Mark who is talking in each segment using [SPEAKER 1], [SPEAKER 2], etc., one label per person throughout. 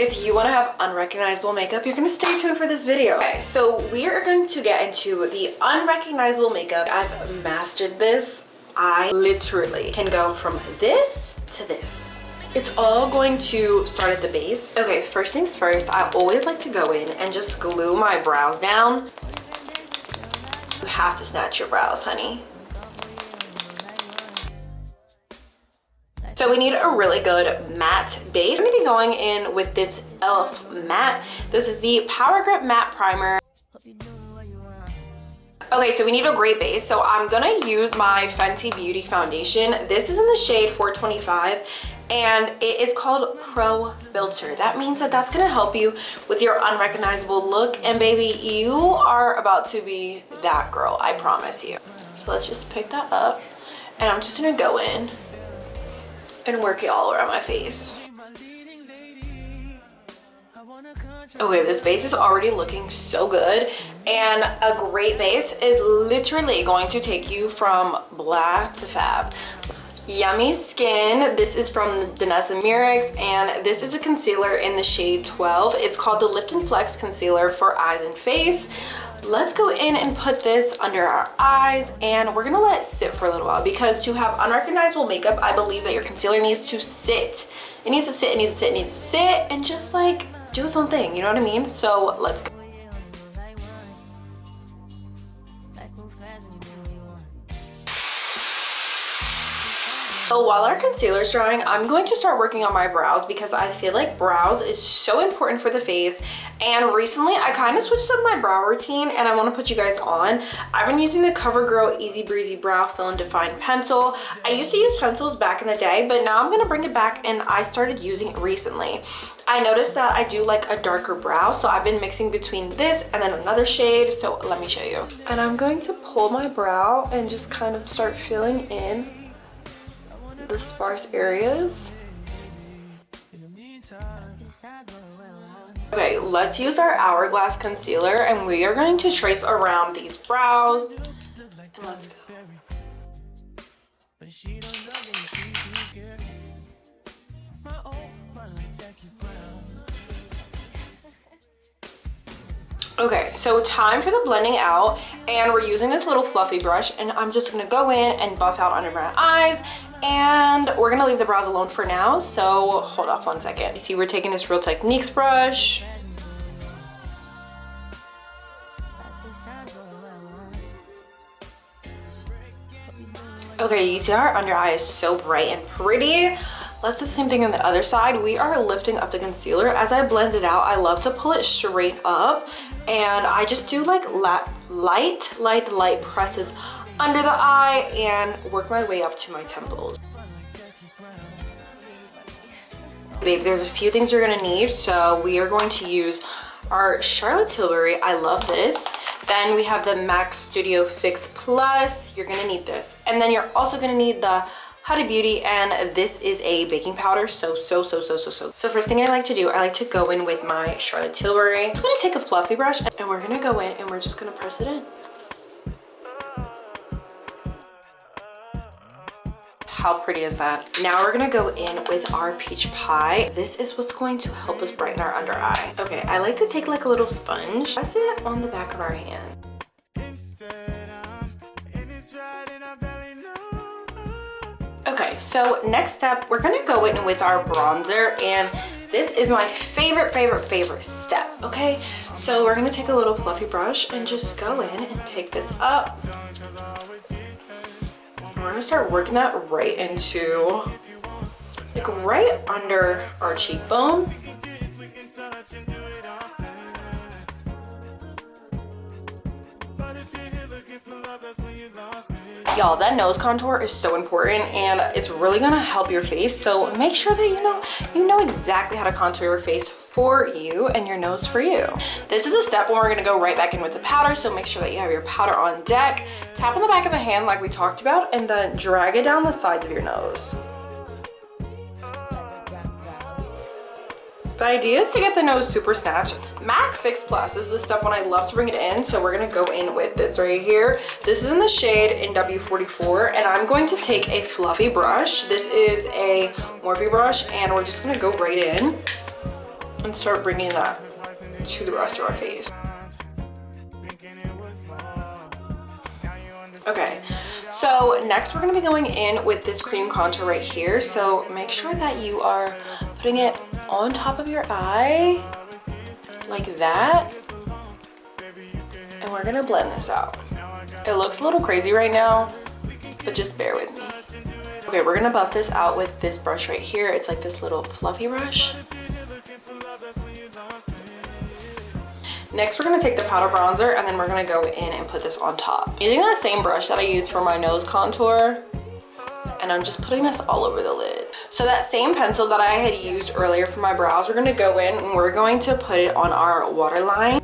[SPEAKER 1] If you want to have unrecognizable makeup, you're going to stay tuned for this video. Okay, so we are going to get into the unrecognizable makeup. I've mastered this. I literally can go from this to this. It's all going to start at the base. Okay, first things first, I always like to go in and just glue my brows down. You have to snatch your brows, honey. So we need a really good matte base. I'm gonna be going in with this e.l.f. matte. This is the Power Grip Matte Primer. Okay, so we need a great base. So I'm gonna use my Fenty Beauty foundation. This is in the shade 425 and it is called Pro Filter. That means that that's gonna help you with your unrecognizable look. And baby, you are about to be that girl, I promise you. So let's just pick that up and I'm just gonna go in and work it all around my face. Okay, this base is already looking so good, and a great base is literally going to take you from blah to fab. Yummy Skin, this is from Danessa Myricks, and this is a concealer in the shade 12. It's called the Lift and Flex Concealer for eyes and face. Let's go in and put this under our eyes, and we're gonna let it sit for a little while, because to have unrecognizable makeup, I believe that your concealer needs to sit. It needs to sit, it needs to sit, it needs to sit, and just like do its own thing, you know what I mean? So let's go. So while our concealer is drying, I'm going to start working on my brows, because I feel like brows is so important for the face. And recently I kind of switched up my brow routine, and I want to put you guys on. I've been using the CoverGirl Easy Breezy Brow Fill and Define Pencil. I used to use pencils back in the day, but now I'm going to bring it back, and I started using it recently. I noticed that I do like a darker brow, so I've been mixing between this and then another shade. So let me show you. And I'm going to pull my brow and just kind of start filling in the sparse areas. Okay, let's use our Hourglass concealer, and we are going to trace around these brows, and let's go. Okay, so time for the blending out, and we're using this little fluffy brush, and I'm just gonna go in and buff out under my eyes, and we're gonna leave the brows alone for now. So hold off 1 second. See, we're taking this Real Techniques brush. Okay, you see how our under eye is so bright and pretty? Let's do the same thing on the other side. We are lifting up the concealer. As I blend it out, I love to pull it straight up, and I just do like light presses under the eye and work my way up to my temples. Babe, there's a few things you're gonna need. So we are going to use our Charlotte Tilbury. I love this. Then we have the MAC Studio Fix Plus. You're gonna need this. And then you're also gonna need the Huda Beauty, and this is a baking powder. So first thing I like to do, I like to go in with my Charlotte Tilbury. I'm just gonna take a fluffy brush, and we're gonna go in and we're just gonna press it in. How pretty is that? Now we're gonna go in with our peach pie. This is what's going to help us brighten our under eye. Okay, I like to take like a little sponge, press it on the back of our hand. Okay, so next step, we're gonna go in with our bronzer, and this is my favorite step, okay? So we're gonna take a little fluffy brush and just go in and pick this up. We're gonna start working that right into, like right under our cheekbone. Y'all, that nose contour is so important, and it's really gonna help your face. So make sure that you know exactly how to contour your face for you and your nose for you. This is a step when we're gonna go right back in with the powder, so make sure that you have your powder on deck. Tap on the back of the hand like we talked about, and then drag it down the sides of your nose. The idea is to get the nose super snatched. MAC Fix Plus is the step when I love to bring it in, so we're gonna go in with this right here. This is in the shade NW44, and I'm going to take a fluffy brush. This is a Morphe brush, and we're just gonna go right in. and start bringing that to the rest of our face. Okay, so next we're gonna be going in with this cream contour right here. So make sure that you are putting it on top of your eye like that. And we're gonna blend this out. It looks a little crazy right now, but just bear with me. Okay, we're gonna buff this out with this brush right here. It's like this little fluffy brush. Next, we're gonna take the powder bronzer and then we're gonna go in and put this on top. Using that same brush that I used for my nose contour, and I'm just putting this all over the lid. So that same pencil that I had used earlier for my brows, we're gonna go in and we're going to put it on our waterline.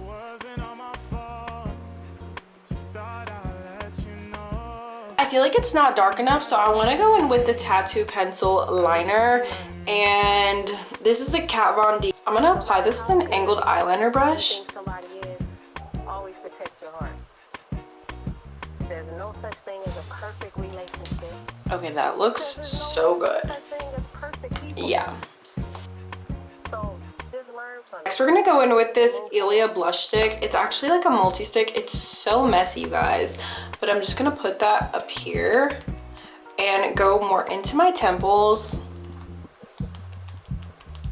[SPEAKER 1] I feel like it's not dark enough, so I want to go in with the tattoo pencil liner, and this is the Kat Von D. I'm going to apply this with an angled eyeliner brush.
[SPEAKER 2] Always protect your heart. There's no such thing as a perfect relationship.
[SPEAKER 1] Okay, that looks so good. Yeah. Next, we're gonna go in with this Ilia blush stick. It's actually like a multi-stick. It's so messy, you guys. But I'm just gonna put that up here and go more into my temples.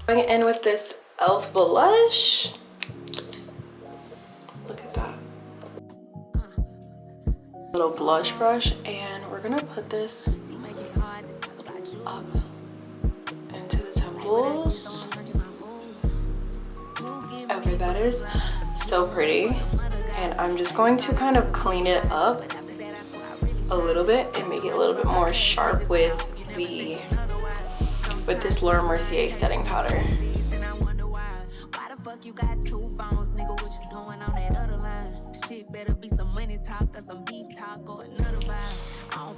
[SPEAKER 1] Going in with this e.l.f. blush. Look at that. Little blush brush, and we're gonna put this up into the temples. Okay, that is so pretty, and I'm just going to kind of clean it up a little bit and make it a little bit more sharp with this Laura Mercier setting powder.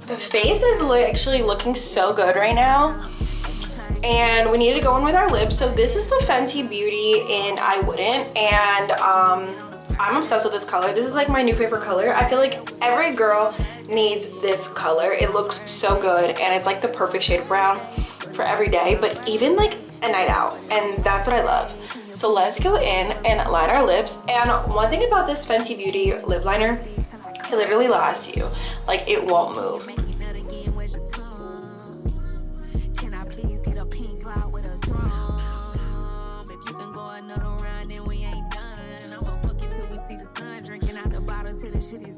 [SPEAKER 1] The face is actually looking so good right now. And we need to go in with our lips. So this is the Fenty Beauty in I Wouldn't, and I'm obsessed with this color. This is like my new favorite color. I feel like every girl needs this color. It looks so good, and it's like the perfect shade of brown for every day, but even like a night out, and that's what I love. So let's go in and line our lips. And one thing about this Fenty Beauty lip liner, it literally lasts you. Like, it won't move.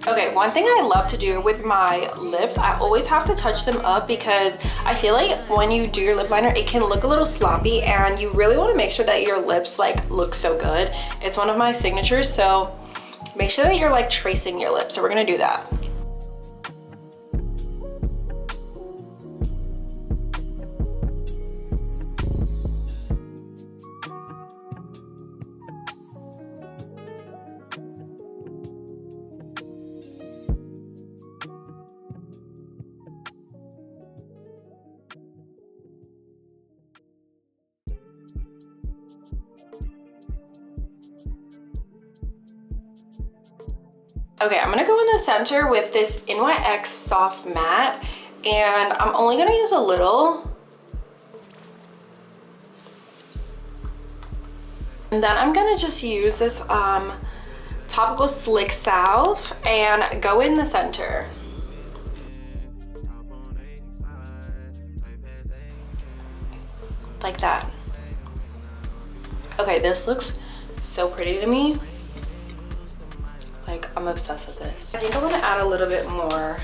[SPEAKER 1] Okay, one thing I love to do with my lips, I always have to touch them up because I feel like when you do your lip liner, it can look a little sloppy, and you really want to make sure that your lips like look so good. It's one of my signatures, so make sure that you're like tracing your lips. So we're gonna do that. Okay, I'm gonna go in the center with this NYX Soft Matte, and I'm only gonna use a little. And then I'm gonna just use this Topical Slick Salve and go in the center. Like that. Okay, this looks so pretty to me. Like, I'm obsessed with this. I think I want to add a little bit more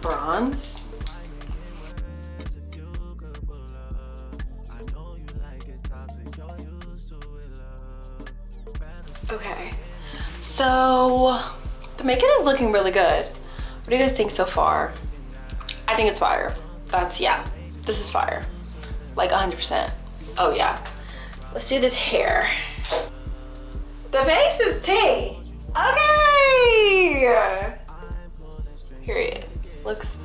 [SPEAKER 1] bronze. Okay, so the makeup is looking really good. What do you guys think so far? I think it's fire. Yeah, this is fire. Like 100%. Oh yeah. Let's do this hair. The face is tea. Okay. Period. Looks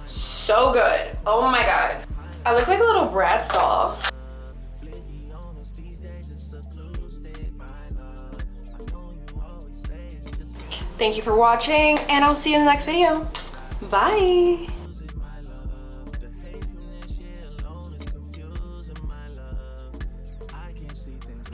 [SPEAKER 1] so good. Oh my god. I look like a little Bratz doll. Thank you for watching, and I'll see you in the next video. Bye.